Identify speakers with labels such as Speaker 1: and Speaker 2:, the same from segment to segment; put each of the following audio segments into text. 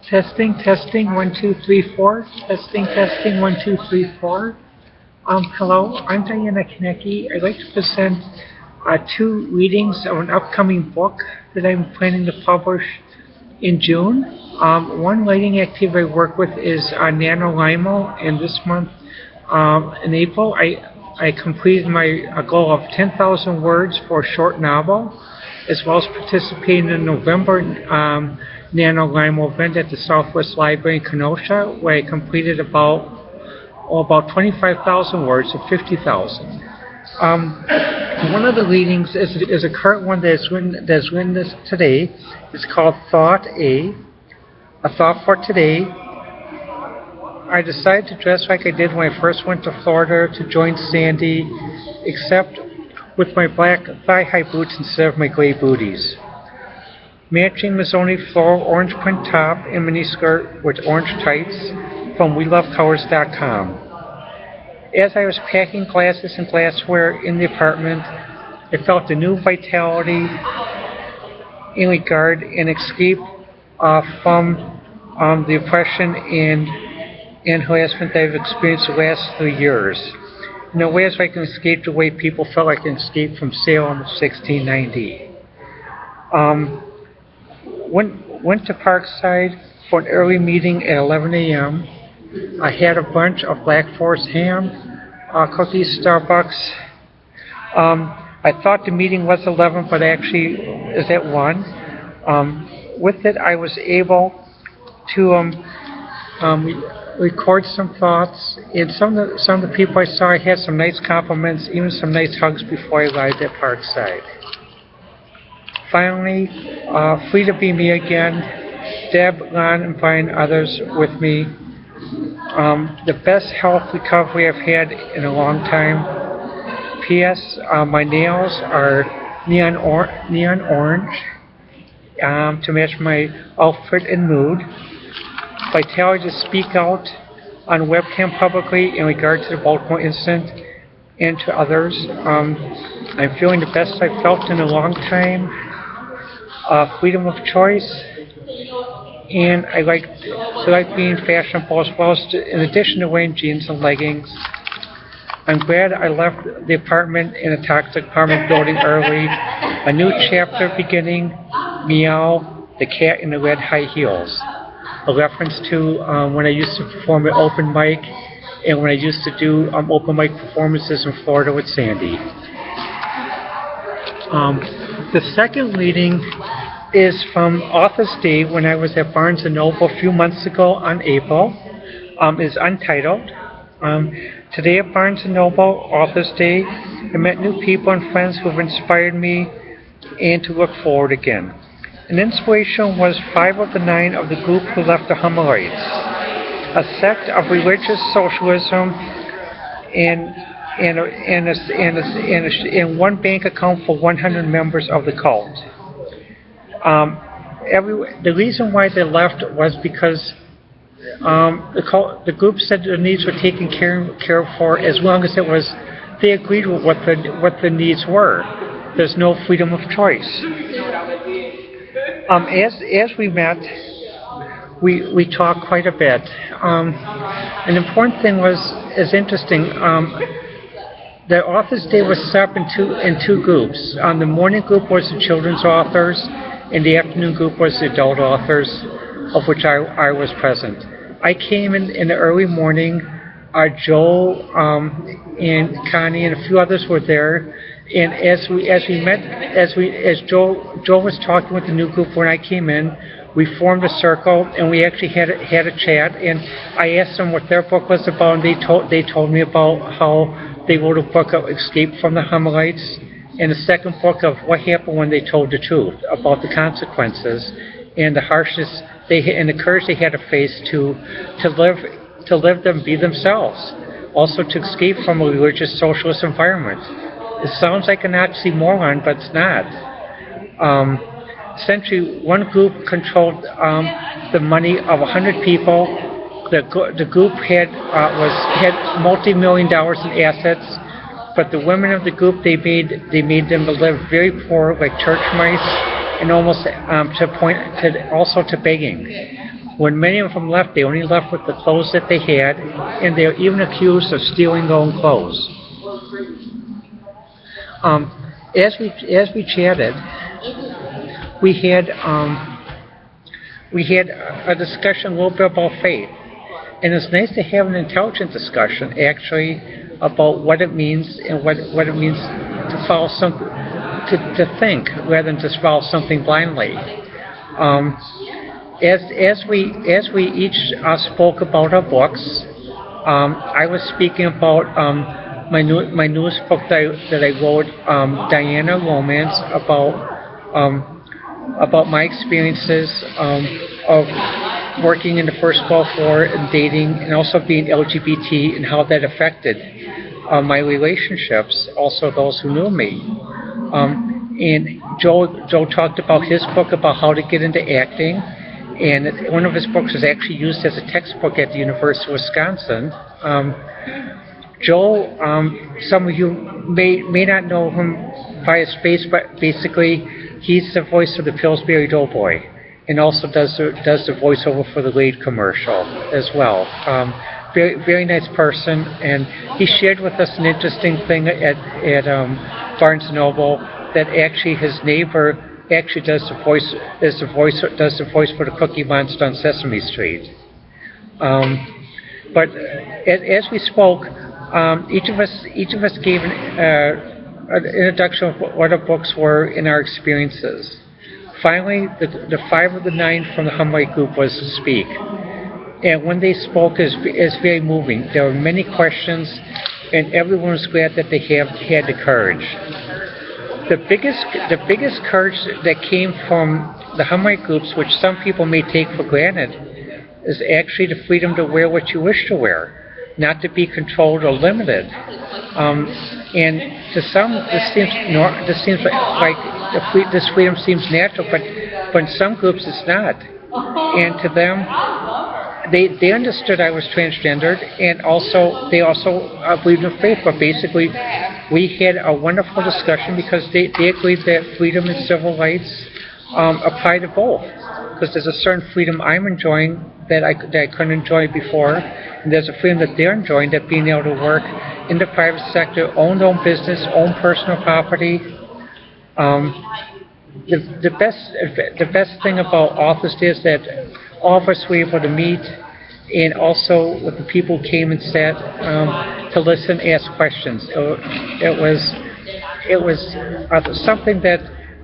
Speaker 1: Testing, 1, 2, 3, 4. Testing, 1, 2, 3, 4. Hello, I'm Diana Konecki. I'd like to present 2 readings of an upcoming book that I'm planning to publish in June. One writing activity I work with is NaNoWriMo, and this month, in April, I completed my goal of 10,000 words for a short novel, as well as participating in the November NaNoWriMo event at the Southwest Library in Kenosha, where I completed about 25,000 words of 50,000. One of the readings is a current one that's written this today. It's called Thought A Thought for Today. I decided to dress like I did when I first went to Florida to join Sandy, except with my black thigh-high boots instead of my gray booties. Matching Mazzoni floral orange print top and miniskirt with orange tights from WeLoveColors.com. As I was packing glasses and glassware in the apartment, I felt a new vitality in regard and escape from the oppression and harassment that I've experienced the last 3 years. In a way, I can escape the way people felt like an escape from Salem of 1690. Went to Parkside for an early meeting at 11 a.m. I had a bunch of Black Forest ham, cookies, Starbucks. I thought the meeting was 11, but actually is at 1. With it, I was able to record some thoughts, and some of the people I saw, I had some nice compliments, even some nice hugs before I arrived at Parkside. Finally, free to be me again. Deb, Lon, and Brian, others with me. The best health recovery I've had in a long time. P.S. My nails are neon orange to match my outfit and mood. Vitality to speak out on webcam publicly in regard to the Baltimore incident and to others. I'm feeling the best I've felt in a long time. Freedom of choice, and I like being fashionable as well as in addition to wearing jeans and leggings. I'm glad I left the apartment in a toxic apartment building early. A new chapter beginning. Meow, the cat in the red high heels. A reference to when I used to perform at open mic and when I used to do open mic performances in Florida with Sandy. The second reading is from Author's Day when I was at Barnes & Noble a few months ago on April. Is untitled. Today at Barnes & Noble, Author's Day, I met new people and friends who have inspired me and to look forward again. An inspiration was 5 of the 9 of the group who left the Humerites, a sect of religious socialism and one bank account for 100 members of the cult. The reason why they left was because the group said their needs were taken care of for as long as they agreed with what the needs were. There's no freedom of choice. As we met, we talked quite a bit. An important thing is interesting. The Author's Day was set up in two groups. The morning group was the children's authors, and the afternoon group was the adult authors, of which I was present. I came in the early morning. Joel and Connie and a few others were there, and as Joel was talking with the new group when I came in, we formed a circle and we actually had a chat. And I asked them what their book was about, and they told me about how they wrote a book of Escape from the Humerites, and a second book of what happened when they told the truth about the consequences and the harshness and the courage they had to face to live them, be themselves, also to escape from a religious socialist environment. It sounds like an oxymoron, but it's not. Essentially, one group controlled the money of 100 people. The group had multi-million dollars in assets, but the women of the group they made them to live very poor, like church mice, and almost also to begging. When many of them left, they only left with the clothes that they had, and they're even accused of stealing their own clothes. As we chatted, we had a discussion a little bit about faith, and it's nice to have an intelligent discussion actually about what it means and what it means to follow something, to think rather than just follow something blindly. As we each spoke about our books, I was speaking about my newest book that I wrote, Diana Romance, about my experiences of working in the First Gulf War and dating, and also being LGBT, and how that affected my relationships, also those who knew me. And Joe talked about his book about how to get into acting, and one of his books was actually used as a textbook at the University of Wisconsin. Joe, some of you may not know him by his face, but basically he's the voice of the Pillsbury Doughboy, and also does the voiceover for the Glade commercial as well. Very, very nice person, and he shared with us an interesting thing at Barnes & Noble, that actually his neighbor actually does the voice for the Cookie Monster on Sesame Street. But as we spoke, each of us gave an introduction of what our books were and our experiences. Finally, the 5 of the 9 from the Humboldt group was to speak. And when they spoke, is very moving. There were many questions, and everyone was glad that they had the courage. The biggest courage that came from the Humboldt groups, which some people may take for granted, is actually the freedom to wear what you wish to wear, not to be controlled or limited. And to some, this seems like this freedom seems natural, but in some groups it's not. And to them, they understood I was transgendered, and they also believed in faith. But basically, we had a wonderful discussion because they agreed that freedom and civil rights apply to both. Because there's a certain freedom I'm enjoying that I couldn't enjoy before, and there's a freedom that they're enjoying, that being able to work in the private sector, own their own business, own personal property. The best thing about Authors Day is that all of us were able to meet, and also with the people who came and sat to listen, ask questions. It was something that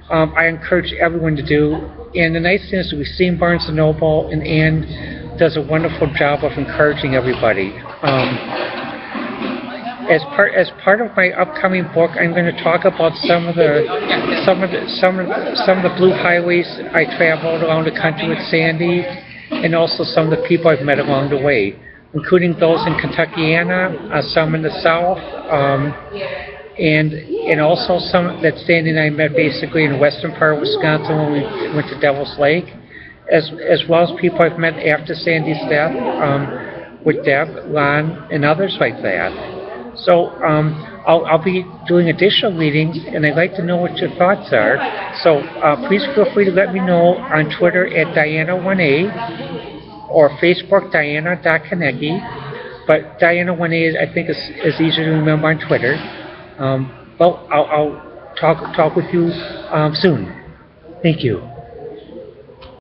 Speaker 1: I encourage everyone to do. And the nice thing is we've seen Barnes & Noble, and Anne does a wonderful job of encouraging everybody. As part of my upcoming book, I'm going to talk about some of the blue highways I traveled around the country with Sandy, and also some of the people I've met along the way, including those in Kentuckiana, some in the South, and also some that Sandy and I met basically in the western part of Wisconsin when we went to Devil's Lake, as well as people I've met after Sandy's death, with Deb, Lon, and others like that. So I'll be doing additional readings, and I'd like to know what your thoughts are. So please feel free to let me know on Twitter at Diana1A, or Facebook Diana.Konecki. But Diana1A I think is easier to remember on Twitter. Well, I'll talk with you soon. Thank you.